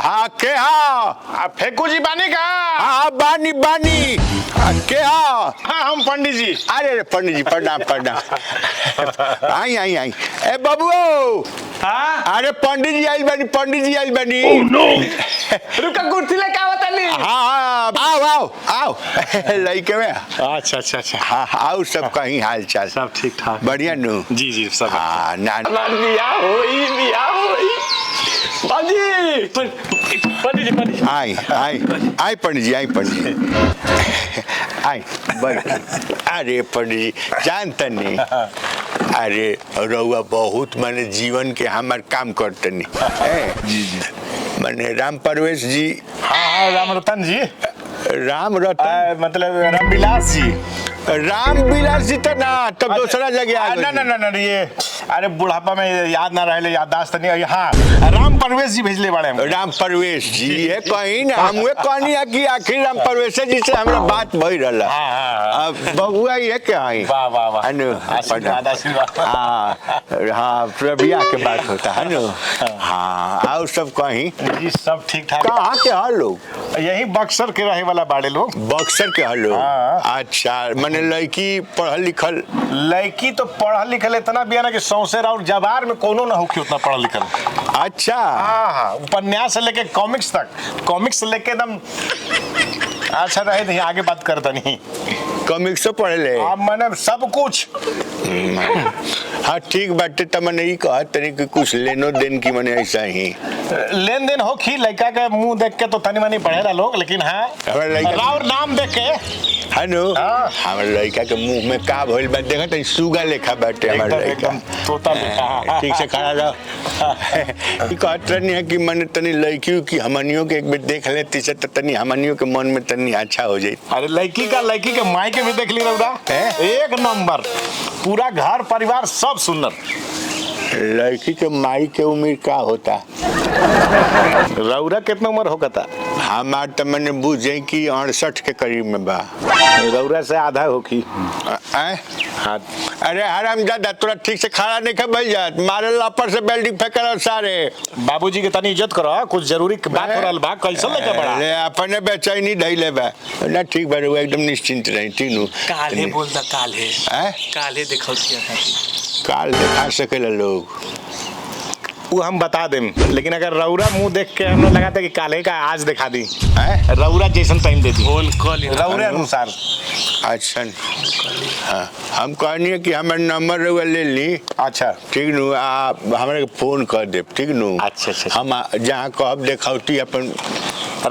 हाँ के हाँ फेकू जी बानी का? हाँ बानी बानी के हाँ हाँ हम पंडित जी। अरे पंडित जी प्रणाम प्रणाम। आई आई आई ए बाबू। हाँ अरे पंडित जी आई बनी पंडित जी आई बनी। रुका कुर्सी लेके आवत नहीं। हाँ आओ आओ आओ लइके में। अच्छा अच्छा अच्छा। हाँ आओ सब कहीं हाल चाल सब ठीक ठाक बढ़िया नु। जी जी सब। हाँ ना बिया होई बाजी पंडित जी आई आई आई पंडित जी आई पंडित जी आई बैठ। अरे पंडित जी जानता नहीं अरे रउआ बहुत माने जीवन के हमार काम करते नहीं जी जी माने राम परवेश जी। हाँ राम रतन जी। राम रतन मतलब रामविलास जी। राम विलास जी तो ना तब दूसरा जगह आ ना ना ना ना ये अरे बुढ़ापा में याद ना रहे याददाश्त नहीं। हाँ राम परवेश जी भेजले बाड़े हम। राम परवेश जी ये कहीं ना हम कहनी कि आखिर राम परवेश जी से हमरा बात भई रहा। हाँ बबुआ ये क्या है वाह वाह वाह आशीर्वाद आशीर्वाद। हाँ हाँ प्रबिया के बात होता है ना। हाँ और सब कहीं जी सब ठीक ठाक। कहाँ के हर लोग यही बक्सर के रहे वाला बाड़े लोग। बक्सर के हर लोग। हाँ। अच्छा मैंने लड़की पढ़ल लिखल लड़की तो पढ़ल लिखल इतना भी है ना कि सौसे और जवार में कोनो ना होखी उतना पढ़ल लिखल। अच्छा हाँ हाँ उपन्यास से लेके कॉमिक्स तक कॉमिक्स से लेके एकदम अच्छा रहे नहीं आगे बात करता नहीं। कॉमिक्सो पढ़े ले अब मैंने सब कुछ। हाँ ठीक बाटे त मैंने ये कहा तनी कि कुछ लेनो देन की मैंने ऐसा ही लेन देन हो खी लड़का के मुंह देख के तो तनी मनी पढ़ेला लोग लेकिन हाँ राव नाम देख के है नो हाँ। हमारे लड़का के मुंह में का भइल बा देखा तनी सुगा लेखा बाटे हमारे लड़का एकदम तोता लेखा। ठीक से खड़ा रहो। ये कहत रहनी है कि मैंने तनी लड़कियों की हमनियों के एक बार देख लेती से तो तनी हमनियों के मन में तनी अच्छा हो जाई। अरे लड़की के माई के भी देख ली रौरा एक नंबर पूरा घर परिवार सब सुंदर। लड़की के माई के उम्र का होता रौरा कितना उम्र होगा था? हमार तो मैंने बुझे कि 68 के करीब में बा। रौरा से आधा होगी। हाँ अरे हरामजादा तोरा ठीक से खड़ा नहीं कर भाई जात मारे लापर से बेल्डिंग फेंकर सारे। बाबूजी के तनी इज्जत करो कुछ जरूरी बात हो रहल बा कैसे लेके बड़ा। अरे अपने बेचैनी धइले बा ना ठीक बा वो एकदम निश्चिंत रही तीनों। काले बोलता काले हैं काले देखो क्या था। काल दिखा सकेला लोग वो हम बता दें लेकिन अगर रौरा मुंह देख के हम लोग लगाते कि काले का आज दिखा दी हैं रौरा जैसन टाइम दे दी बोल कॉल रौरे अनुसार। अच्छा हाँ हम कहनी कि हमारे नंबर रउआ ले ली। अच्छा ठीक नु आप हमारे फोन कर दे ठीक नु। अच्छा अच्छा हम जहाँ कहब देखौती अपन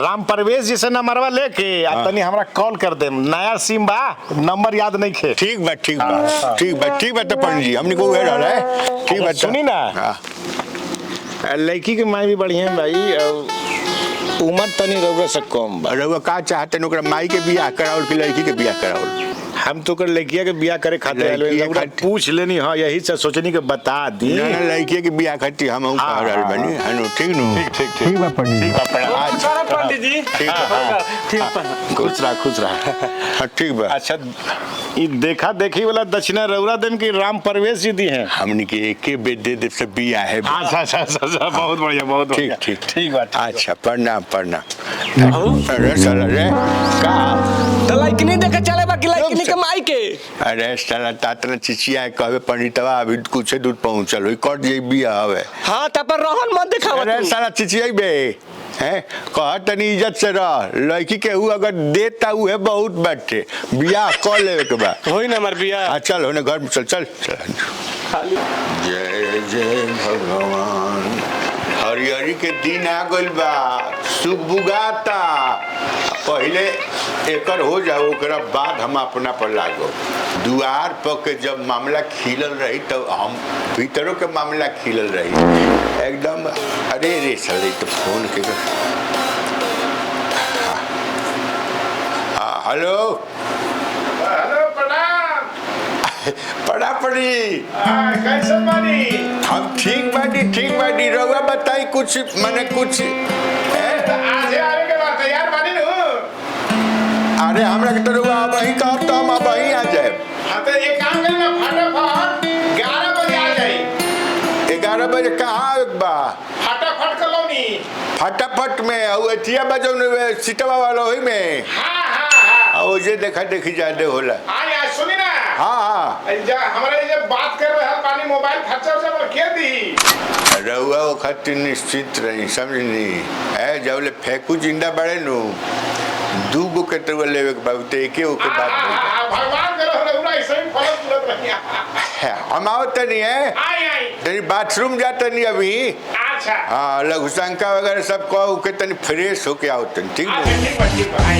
राम परवेश जी से नंबरवा लेके तनी हमरा कॉल कर दे नया सिम बा नंबर याद नहीं खे। ठीक बा ठीक बा ठीक बा ठीक बा तो पंडित जी हमने को वे रहा है ठीक बा सुनी ना लड़की के माई भी बढ़िया है भाई उम्र तनी रौरा से कम बा। रउआ का चाहते ओकरा माई के बियाह कराओ कि लड़की के बियाह कराओ? हम तो कर लड़किया के बियाह करे खातिर आइल बानी। रौरा पूछ लेनी हाँ यही से सोचनी के बता दी। ना लड़की के बियाह खातिर हम कह रहल बानी हनु ठीक नु ठीक बा पंडित जी। अच्छा पंडित जी ठीक बा ठीक खुश रहा हाँ ठीक बा। अच्छा ये देखा देखी वाला दक्षिणा रौरा देन की राम परवेश जी दी हैं हमने के एके बेद दे दे सब बियाह है। अच्छा बहुत बढ़िया बहुत ठीक बढ़िया ठीक ठीक बात। अच्छा प्रणाम प्रणाम। अरे साला रे का तो लाइक नहीं देखा चले बाकी लाइक नहीं कमाई के। अरे साला तातना चिचिया कहबे पंडितवा अभी कुछ दूर पहुंचल होई कट जे बियाह हवे। हाँ तब पर रोहन मत दिखावा अरे तू। साला चिचिया बे हैं कह तनी इज्जत से रह लड़की के हु अगर देता हु है बहुत बैठे बियाह कर लेवे के बा। होई ना हमार बिया। हाँ चल होने घर में चल चल जय जय भगवान हरिहरी के दिन आ गइल बा सुख बुगाता पहले एकर हो जाओ ओकरा बाद हम अपना पर लागो दुआर पर के जब मामला खिलल रही तो हम भीतरों के मामला खिलल रही एकदम। अरे रे साले तो फोन के हेलो हेलो प्रणाम। पड़ा पड़ी कैसे बानी? हम ठीक बाटी रउआ बताई कुछ मैंने कुछ आज आने के बाद तैयार बानी नु। अरे हमरा के तो रउआ वही कहा तो हम वही आ जाए। हाँ तो एक काम करना फटाफट 11 बजे आ जाई। 11 बजे कहाँ बा? फटाफट कलौनी होई फटाफट में और एथिया बजौने सीटवा वाला होई में हाँ और जे देखा देखी ज्यादा होला। हाँ यार सुनी ना हाँ हमारे जब बात कर रहे हैं पानी मोबाइल खर्चा वर्चा पर के दी रहुआ वो खातिर निश्चित रही समझनी है जबले फेंकू जिंदा बड़े नु दू गो के तो लेवे के बाबू ते एके ओके बात भगवान करो रहुरा ऐसे ही फल तुरंत रहिया है हम आवत नहीं है आई तेरी बाथरूम जाता नहीं अभी। अच्छा हाँ लघु शंका वगैरह सब कहो के तनी फ्रेश होके आओ तनी ठीक है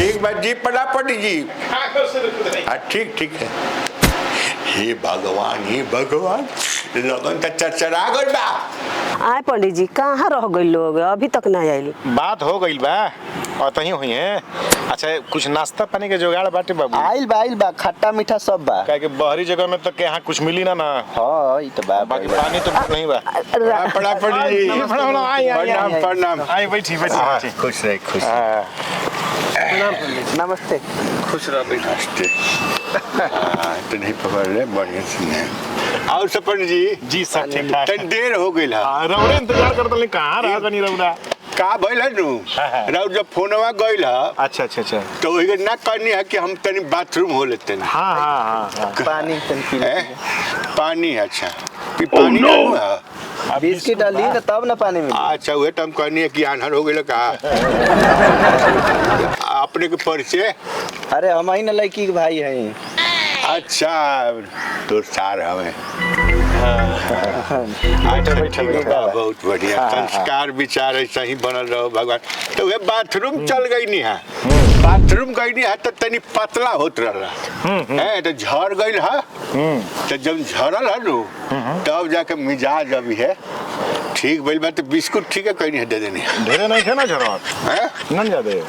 ठीक बात जी पड़ा पड़ी जी। हाँ ठीक ठीक है। हे भगवान लगन तो चरचरा गइल बा। आए पंडित जी कहाँ रह गई लोग अभी तक नहीं आइली। बात हो गई बा और तही हुई है। अच्छा कुछ नाश्ता पानी के जुगाड़ बाटे बाबू? आइल बा खट्टा मीठा सब बा। काहे कि बहरी जगह में तक यहाँ कुछ मिली ना हाँ ई तो बा बाकी पानी तो नहीं बा। पड़ा पड़ी जी प्रणाम प्रणाम। आई बैठी बैठी खुश रहे खुश नमस्ते। खुश रह बेटा नमस्ते। तो नहीं पकड़ ले बढ़िया से नहीं। और सपन जी जी सब ठीक ठाक। तन देर हो गई ला रउरे इंतजार करत ले कहाँ रहा बनी रउरा? का भइल है नु राउर जब फोनवा गइल है अच्छा तो वही ना कहनी है कि हम तनी बाथरूम हो लेते हैं। हाँ पानी तन पी ले। पानी अच्छा कि पानी ना है बिस्किट डाली ना तब ना पानी मिली। अच्छा वही तो हम कहनी है कि आन्हर हो गए का अपने के परिचय। अरे हम ही ना लड़की के भाई हैं। अच्छा तो सार हमें बहुत बढ़िया संस्कार विचार ऐसा ही बनल रहो भगवान। तो वे बाथरूम चल गई नहीं है बाथरूम गई नहीं है तो तनी पतला होत रहा है तो झड़ गई है तो जब झड़ल है नु तब जाके मिजाज अभी है ठीक भइल बा। तो बिस्कुट ठीक है कहीं नहीं दे देनी ढेरे नहीं थे ना जरूरत है नन जादे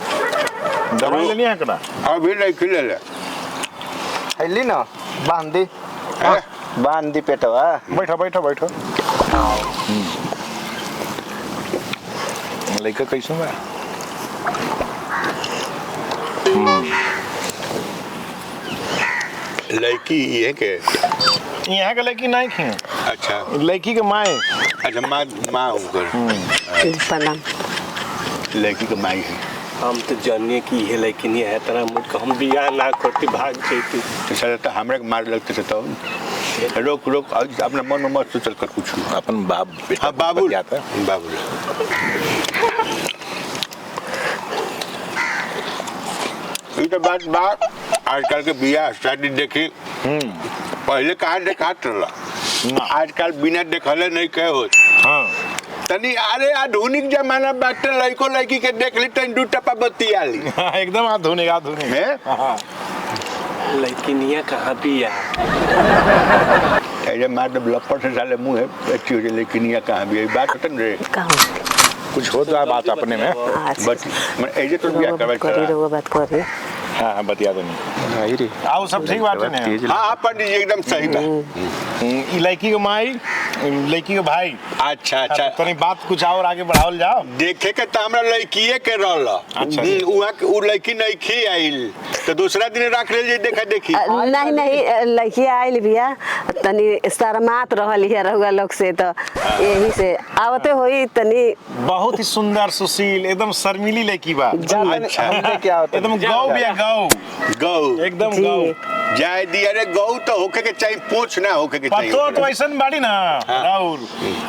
दवाई लेनी है कदा अभी नहीं खिले ले हैली ना बांध दी पेटवा। बैठो लड़का कैसे बा? लड़की ये के यहाँ के लड़की नहीं खी अच्छा लड़की के माए। अच्छा माँ ऊपर प्रणाम। लड़की के माई है। हम तो जानिए कि ये लेकिन ये है तरह मुझ को हम बियाह ना करती भाग जाती तो सर तो हमारे मार लगते थे तो रोक अपना मन में मत सोचल कर कुछ अपन बाप हाँ बाबू जाता बाबू ये तो बात आजकल के बियाह शादी देखी पहले कहाँ देखात रहा आजकल बिना देखले नहीं कहे हो। हाँ तनी अरे आधुनिक जमाना बाटे लड़को लड़की के देख ली तनी 2 टपा बत्ती आली एकदम आधुनिक है लेकिन ये कहाँ बिया ऐसे मार दे लपट से साले मुंह है अच्छी हो जाए लेकिन ये कहाँ भी बात होता न रे कुछ हो जाए बात अपने में बट मैं ऐसे तो बियाह करवा करी रहुआ बात करी। हाँ बतिया दो नहीं आओ सब ठीक बात है। हाँ पंडित जी एकदम सही बा। लड़की के माई लड़की के भाई। अच्छा अच्छा तनी बात कुछ और आगे बढ़ावल जाओ। देखे के तो हमरा लड़कीए के रहल अच्छा उहाँ उ लड़की नहीं खी आइल तो दूसरा दिन रख ले जे देखा देखी नहीं लड़की आइल बिया तनी शर्मात रहल है रहुआ लोग से तो यही से आवते होई तनी बहुत ही सुंदर सुशील एकदम शर्मीली लड़की बा। अच्छा क्या होता एकदम गौ बिया गौ एकदम जी। गौ जाय दिया रे गौ तो होके के चाहिए पूछ ना होके के चाहिए पतो तो ऐसा बाड़ी ना राहुल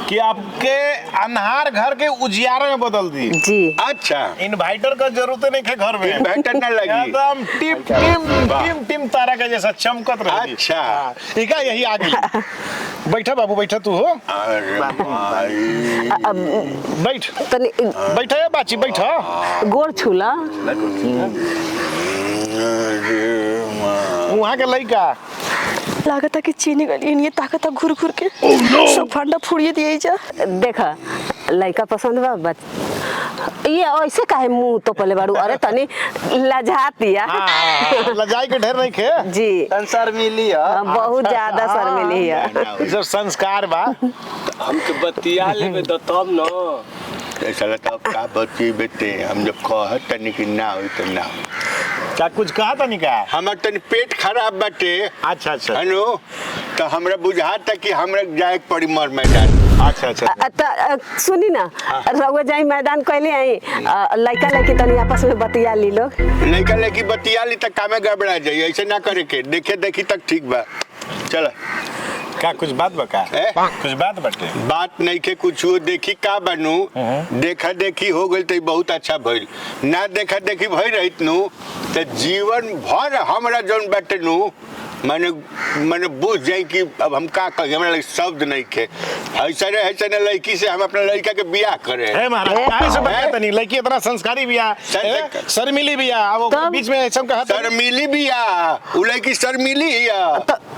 कि आपके अनहार घर के उजियारे में बदल दी। जी अच्छा इन्वाइटर का जरूरत नहीं है घर में इन्वर्टर ना लगी एकदम टिम टिम टिम टिम तारा का जैसा चमकत रही। अच्छा इका यही आ गई। बैठा बाबू बैठा तू हो अरे भाई बैठ तनी बैठा है बाची बैठा गोड़ छूला वहाँ के लड़का लागता कि चीनी गली ये ताकत घुर घुर के सब फंडा फुड़िए दिए जा। देखा लड़का पसंद बा बच ये ऐसे काहे मुंह तो पले बाड़ू अरे तनी लजातिया लजाई के ढेर नहीं खे जी संसार मिली है बहुत ज्यादा शर्मिली है। ये सब संस्कार बा। हमके बतिया लेबे तो तब न ऐसा लगता का बच्ची बेटे हम जब कहत तनी कि ना हो तो ना क्या कुछ कहा था नहीं कहा? हमर तनी पेट खराब बाटे अच्छा अच्छा हनु तो हमरा बुझाता कि हमरा जाए के पड़ी मर मैदान। अच्छा अच्छा सुनी ना रउआ जाई मैदान कैले आई लड़का लड़की तनी आपस में बतिया ली लोग। लड़का लड़की बतिया ली तक कामे गड़बड़ा जाई, ऐसे ना करे के, देखे देखी तक ठीक बा। चल का कुछ बात बका कुछ बात बटे बात नहीं के कुछ देखी का बनू देखा देखी हो गई तो बहुत अच्छा भइल, ना देखा देखी भई रहित नु तो जीवन भर हमरा जौन बाटे नु मैंने बुझ जाए कि अब हम का कहें, हमरा शब्द नहीं के ऐसा लड़की से हम अपने लड़का के बियाह करे। है महाराज काहे से बता तनी लड़की इतना संस्कारी बिया शर्मिली बिया वो बीच में ऐसा कहा शर्मिली बिया उ लड़की शर्मिली हिया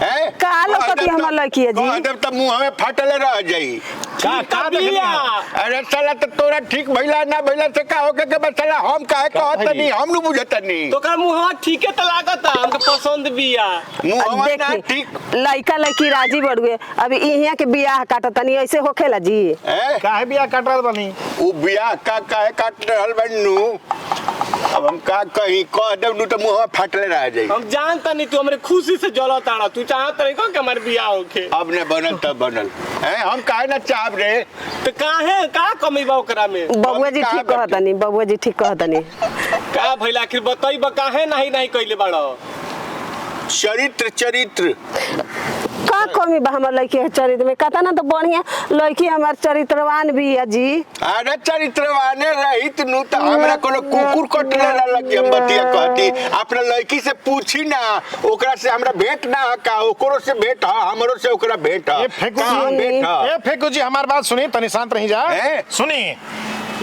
है का लोकती हमर लड़की है जी कहब त मुंह में फाटले रह जाई का बिया। अरे साला तो तोरा ठीक भइला ना भइला से का होके के बस साला हम काहे कहत नहीं, हम नु बुझत नहीं तो का मुंह ठीके त लागता हमके पसंद बिया। मुंह ना देखी ठीक लड़का लड़की राजी बढ़ुए अभी इहाँ के बियाह काटत तनी ऐसे होखेला जी। है काहे बिया काट रहल बनी उ बियाह का काहे काट रहल बनू, अब हम का कहीं कह देब नु तो मुंह में फाटले रह जाई। हम जानता नहीं तू हमरे खुशी से जलत आड़ा, तू चाहत नहीं को कि हमार बियाह होखे। अब ने बनल तब बनल है, हम काहे ना चाहब रे। तो काहे का कमी बा ओकरा में? बबुआ जी ठीक कहतनी बबुआ जी ठीक कहतनी का भइला आखिर बताई बा काहे नहीं नहीं कइले बाड़ो? चरित्र चरित्र का कमी बा हमर लड़की के चरित्र में कता ना तो बढ़िया लड़की हमार चरित्रवान भी है जी। अरे चरित्रवाने रहित नु तो हमरा कोनो कुकुर कटले रहल कि हम बतिया कहती अपना लड़की से पूछी ना ओकरा से हमरा भेंट ना का ओकरो से भेंट ह हमरो से ओकरा भेंट ह ए फेकू जी हमार बात सुनी तनी शांत रही जा सुनी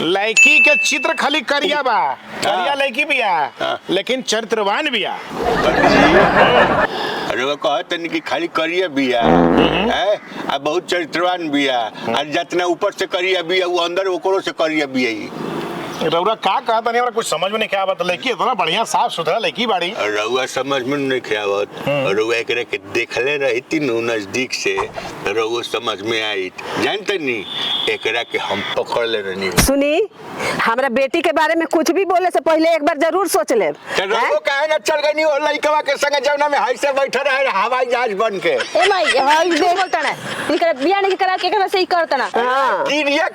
लड़की के चित्र खाली करिया बा करिया लड़की बिया लेकिन चरित्रवान बिया। अरे वो कहत नहीं कि खाली करिया बिया है आ बहुत चरित्रवान बिया और जितना ऊपर से करिया बिया वो अंदर ओकरो से करिया बिया ही। रउरा का कहता नहीं हमरा कुछ समझ में नहीं क्या आवत लड़की इतना बढ़िया साफ सुथरा लड़की बाड़ी रउआ समझ में नहीं आवत रउआ एकरे के देखले रहिती नु नजदीक से रउआ समझ में आई जानते नहीं एकरा के हम पकड़ ले रहनी। सुनी हमरा बेटी के बारे में कुछ भी बोले से पहले एक बार जरूर सोच ले। रउआ काहे ना चल गनी ओ लइकवा के संग जवना में हाई से बैठा रहे हवाई जहाज बन के। ए माई हई देख बोलता ना इनकर बियाह नहीं करा के एकरा से ही करता ना। हां किरिया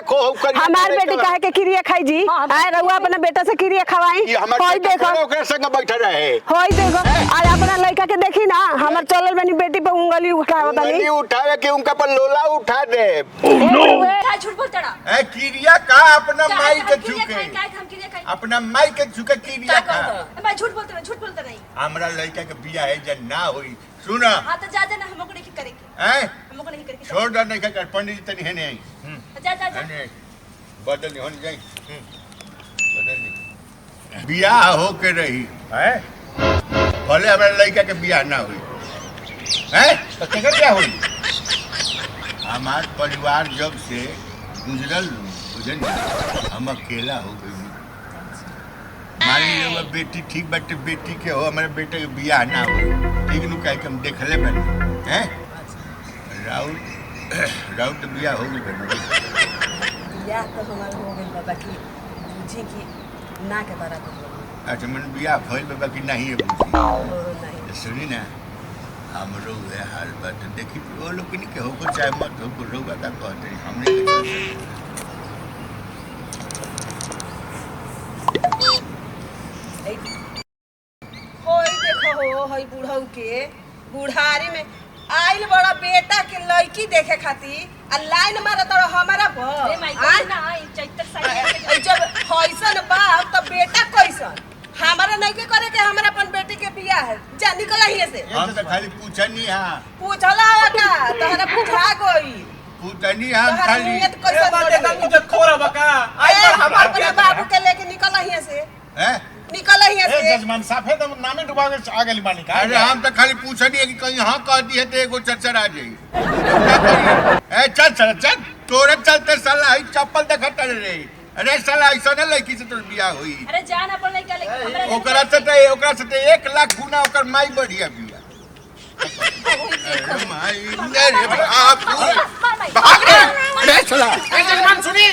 खो कर हमार बेटी काहे के क्रिया खाई जी आए रउआ अपना बेटा से क्रिया खवाई होई देखो ओकरा संग बैठा रहे होई देखो आज अपना लड़का के देखी ना हमर चलल बनी बेटी पे उंगली उठावत उंगली नहीं उठावे के उनका पर लोला उठा दे। का झूठ बोलता ना ए किरिया का अपना माई के झुके हम क्रिया खाई अपना माई के झुके किरिया का मैं झूठ बोलता नहीं हमरा लड़का के बियाह है जन ना होई सुना हां तो जा ना हमको नहीं करेंगे हैं हमको नहीं करेंगे छोड़ दे नहीं कर पंडित जी तनी है नहीं जा नहीं बदल नहीं होनी जाए बदल नहीं बियाह हो के रही है भले हमरा लड़का के बियाह ना हुई है तो केकर क्या हुई हमार परिवार जब से गुजरल बुझल हम अकेला हो गई मान लीजिए बेटी ठीक बाटे बेटी के हो हमारे बेटे के बियाह ना हो ठीक नु कह के हम देखले बन हैं राउत तो बियाह हो गई बन बियाह तो हमार हो गइल बाबा की बुझी की ना के बराबर अच्छा मन बियाह भइल बाबा की नहीं है बुझी नहीं सुनी ना हमरो है हाल बात देखी वो लोग के होको चाहे मत होको लोग का कहते हैं हमने होई देखो हो हई बूढ़ऊ के बुढ़ारी में आइल बड़ा बेटा के लड़की देखे खातिर आ लाइन मारत और हमारा ए माई पर ना चैतर साइड जब हईसन बाप तो बेटा कैसन हमारा नहीं के करे के हमारा अपन बेटी के बियाह है जा निकल ही से हम तो खाली पूछनी हां पूछला का तहरा पूछा गई पूछनी हम तहरा खाली नियत कैसन बाटे का मुझे खोरा बका आई हमार अपने बाबू के लेके निकल ही से हैं निकल ही ए से जजमान साफे तो नामे डुबा के आ गेली मालिक अरे हम तो खाली पूछनी है कि कहीं हां कह दी है तो एगो चर्चा आ जाई ए चल तोरे चलते साला ही चप्पल देखत रे अरे साला ऐसा ना लड़की से तो बियाह हुई अरे जान अपन लड़का लेके हमरा ओकरा से 1 लाख गुना ओकर माई बढ़िया बिया अरे माई मेरे बाप मार माई भाग रे अरे साला ए जजमान सुनी